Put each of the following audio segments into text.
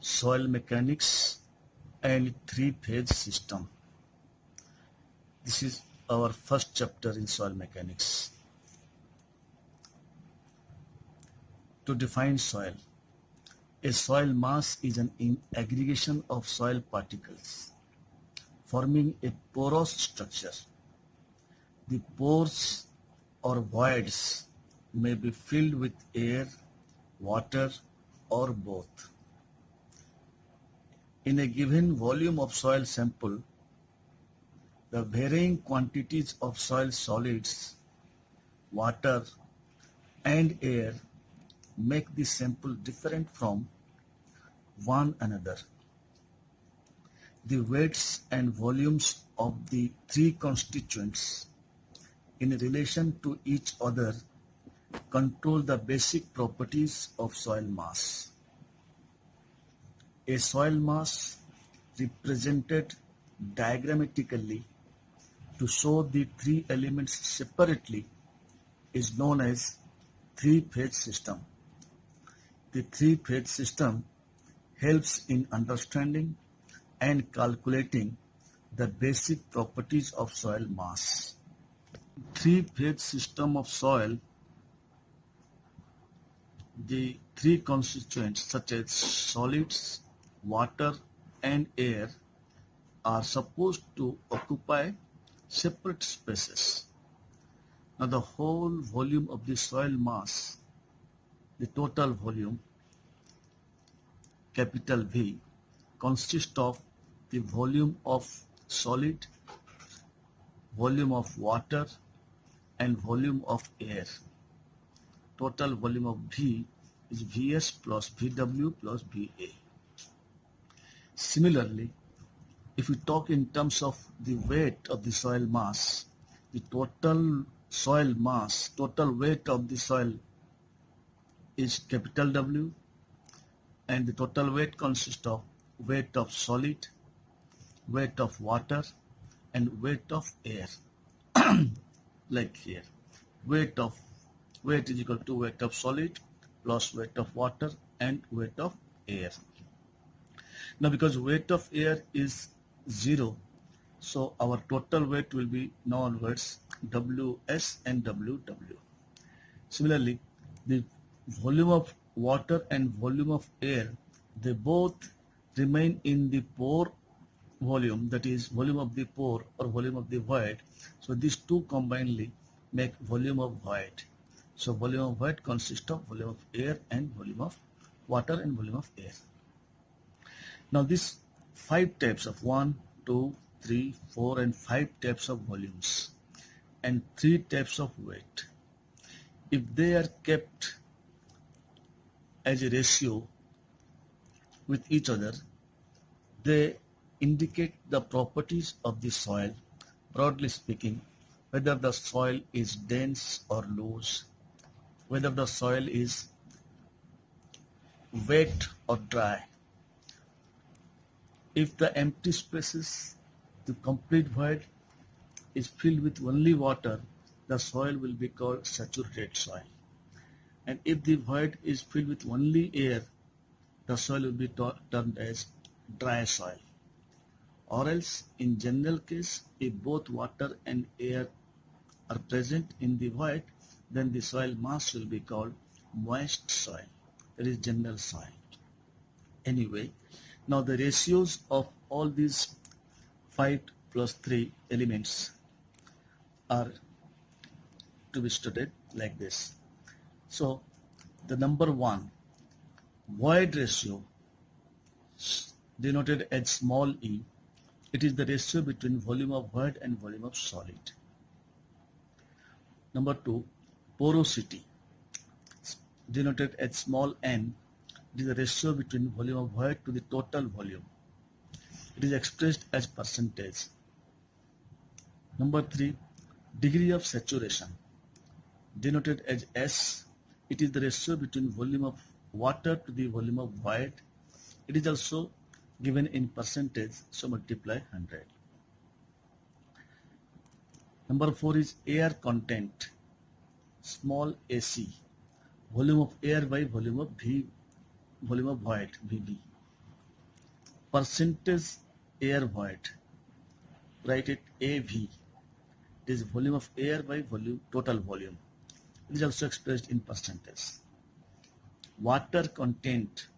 soil mechanics and three-phase system. This is our first chapter in soil mechanics. To define soil, a soil mass is an aggregation of soil particles forming a porous structure. The pores or voids may be filled with air, water, or both. In a given volume of soil sample, the varying quantities of soil solids, water, and air make the sample different from one another. The weights and volumes of the three constituents in relation to each other control the basic properties of soil mass. A soil mass represented diagrammatically to show the three elements separately is known as three-phase system. The three-phase system helps in understanding and calculating the basic properties of soil mass. Three-phase system of soil, the three constituents such as solids, water, and air are supposed to occupy separate spaces. Now the whole volume of the soil mass, the total volume, capital V, consists of the volume of solid, volume of water, and volume of air. Total volume of V is Vs plus Vw plus Va. Similarly, if we talk in terms of the weight of the soil mass, the total soil mass, total weight of the soil is capital W, and the total weight consists of weight of solid, weight of water, and weight of air. Like here, weight is equal to weight of solid plus weight of water and weight of air. Now because weight of air is 0, so our total weight will be now onwards Ws and Ww. Similarly, the volume of water and volume of air, they both remain in the pore volume, that is volume of the pore or volume of the void. So these two combinedly make volume of void. So volume of void consists of volume of air and volume of water and volume of air. Now these 5 types of 1, 2, 3, 4 and 5 types of volumes and 3 types of weight, if they are kept as a ratio with each other, they indicate the properties of the soil, broadly speaking, whether the soil is dense or loose, whether the soil is wet or dry. If the empty spaces, the complete void is filled with only water, the soil will be called saturated soil. And if the void is filled with only air, the soil will be termed as dry soil. Or else, in general case, if both water and air are present in the void, then the soil mass will be called moist soil. That is general soil. Anyway, now the ratios of all these 5 plus 3 elements are to be studied like this. So, the number 1, void ratio, denoted as small e, it is the ratio between volume of void and volume of solid. Number 2, porosity, denoted as small n, it is the ratio between volume of void to the total volume. It is expressed as percentage. Number 3, degree of saturation, denoted as S, it is the ratio between volume of water to the volume of void. It is also given in percentage, so multiply 100. Number 4 is air content, small ac, volume of air by volume of void, VV. percentage air void. Write it AV. It is volume of air by volume, total volume. It is also expressed in percentage. Water content,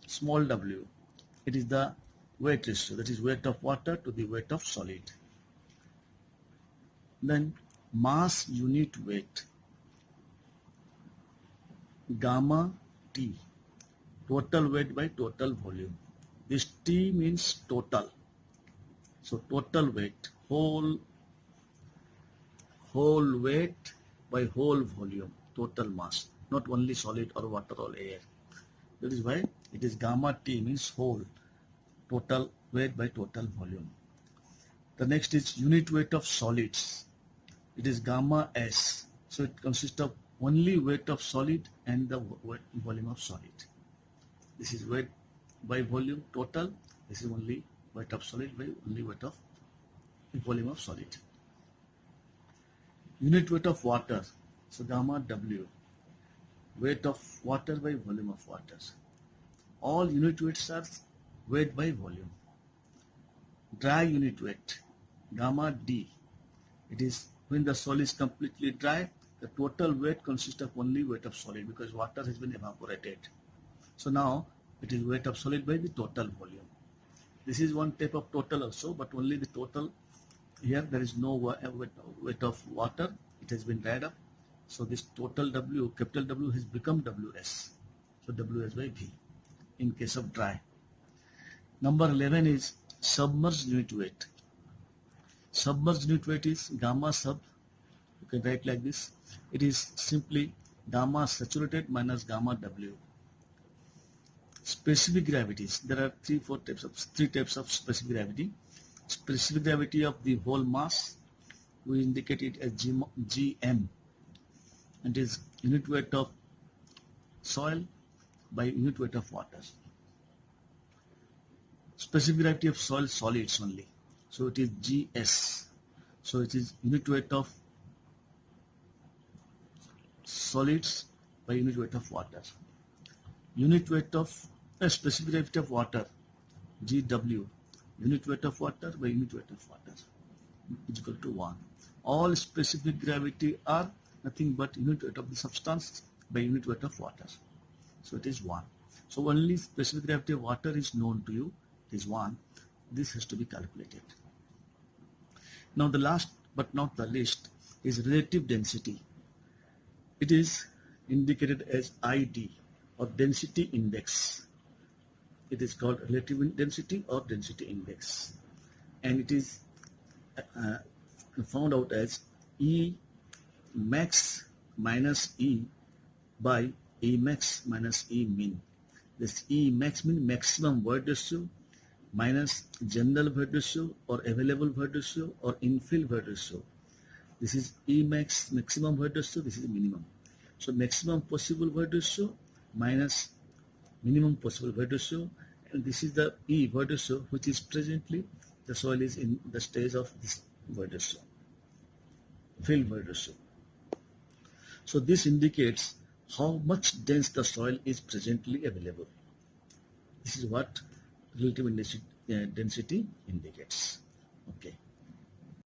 small w. It is the weight ratio, that is weight of water to the weight of solid. Then mass unit weight, gamma T, total weight by total volume. This T means total. So total weight, whole weight by whole volume, total mass, not only solid or water or air. That is why it is gamma T means whole, total weight by total volume. The next is unit weight of solids. It is gamma S. So it consists of only weight of solid and the volume of solid. This is weight by volume total. This is only weight of solid by only weight of volume of solid. Unit weight of water. So gamma W. Weight of water by volume of water. All unit weights are weight by volume. Dry unit weight, gamma D. It is when the solid is completely dry, the total weight consists of only weight of solid because water has been evaporated. So now it is weight of solid by the total volume. This is one type of total also, but only the total. Here there is no weight of water. It has been dried up. So this total W, capital W, has become WS. So WS by V in case of dry. Number 11 is submerged unit weight. Submerged unit weight is gamma sub. You can write like this. It is simply gamma saturated minus gamma W. Specific gravities. There are three types of specific gravity. Specific gravity of the whole mass, we indicate it as GM. It is unit weight of soil by unit weight of water. Specific gravity of soil solids only. So it is GS. So it is unit weight of solids by unit weight of water. Unit weight of specific gravity of water, GW. Unit weight of water by unit weight of water is equal to 1. All specific gravity are nothing but unit weight of the substance by unit weight of water. So it is 1. So only specific gravity of water is known to you. It is 1. This has to be calculated. Now the last but not the least is relative density. It is indicated as ID or density index. It is called relative density or density index, and it is found out as E max minus E by E max minus E min. This E max means maximum void ratio minus general void ratio or available void ratio or infill void ratio. This is E max, maximum void ratio. This is minimum. So maximum possible void ratio minus minimum possible void ratio, and this is the E void ratio, which is presently the soil is in the stage of this void ratio, fill void ratio. So this indicates how much dense the soil is presently available. This is what relative density indicates. Okay.